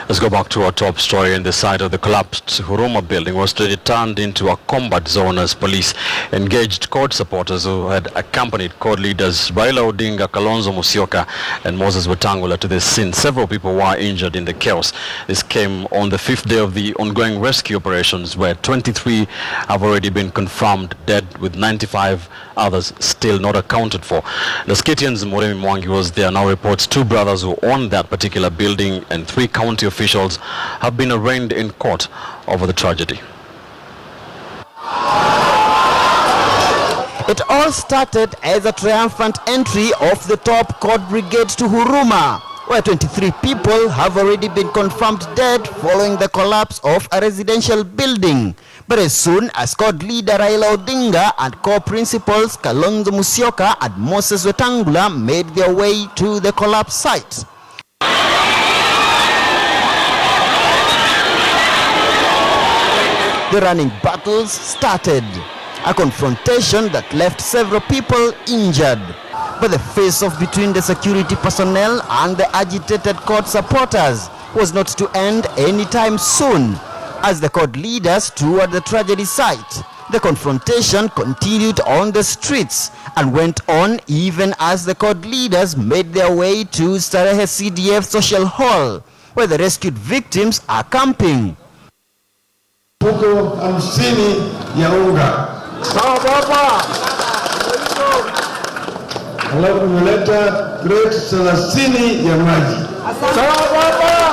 Let's go back to our top story. In the site of the collapsed Huruma building was turned into a combat zone as police engaged court supporters who had accompanied court leaders Raila Odinga, Kalonzo, Musyoka and Wetangula to the scene. Several people were injured in the chaos. This came on the 5th day of the ongoing rescue operations, where 23 have already been confirmed dead, with 95 others still not accounted for. The Skitian's Murimi was there, now reports 2 brothers who own that particular building and 3 county officials have been arraigned in court over the tragedy. It all started as a triumphant entry of the top court brigade to Huruma, where 23 people have already been confirmed dead following the collapse of a residential building. But as soon as court leader Raila Odinga and co-principals Kalonzo, Musyoka and Wetangula made their way to the collapse site, the running battles started, a confrontation that left several people injured. But the face-off between the security personnel and the agitated court supporters was not to end anytime soon. As the court leaders toured the tragedy site, the confrontation continued on the streets and went on even as the court leaders made their way to Starehe CDF Social Hall, where the rescued victims are camping. Fuko 50 ya unga. Sawa baba. Alafu tumeleta crate 30 ya maji. Sawa baba.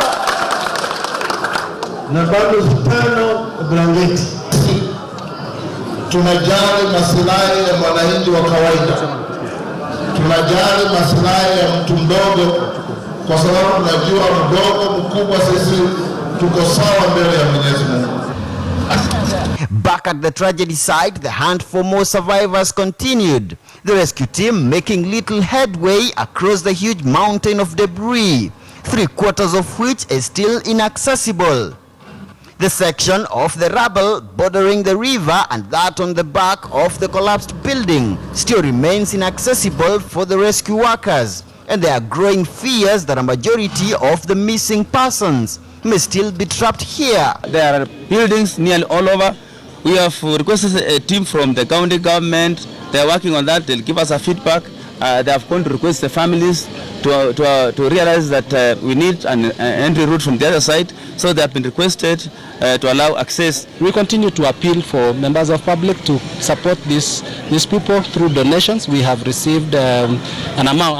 Na bado 5 blanketi. Tunajali maslahi ya mwananchi wa kawaida. Tunajali maslahi ya mtu mdogo, kwa sababu tunajua mdogo mkubwa sisi tuko sawa mbele ya Mwenyezi Mungu. Back at the tragedy site, the hunt for more survivors continued, the rescue team making little headway across the huge mountain of debris, 3/4 of which is still inaccessible. The section of the rubble bordering the river and that on the back of the collapsed building still remains inaccessible for the rescue workers, and there are growing fears that a majority of the missing persons may still be trapped here. There are buildings nearly all over. We have requested a team from the county government. They are working on that. They'll give us a feedback. They have gone to request the families to realize that we need an entry route from the other side. So they have been requested to allow access. We continue to appeal for members of public to support these people through donations. We have received a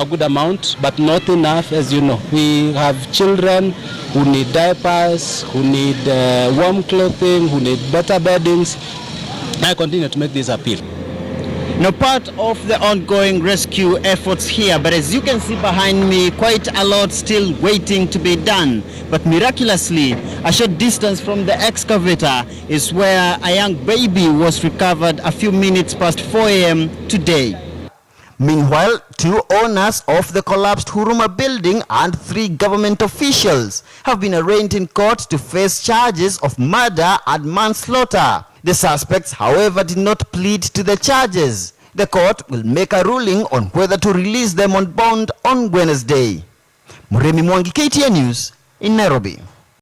good amount, but not enough, as you know. We have children who need diapers, who need warm clothing, who need better beddings. I continue to make this appeal. Now, part of the ongoing rescue efforts here, but as you can see behind me, quite a lot still waiting to be done. But miraculously, a short distance from the excavator is where a young baby was recovered a few minutes past 4 a.m. today. Meanwhile, 2 owners of the collapsed Huruma building and 3 government officials have been arraigned in court to face charges of murder and manslaughter. The suspects, however, did not plead to the charges. The court will make a ruling on whether to release them on bond on Wednesday. Murimi, KTN News in Nairobi.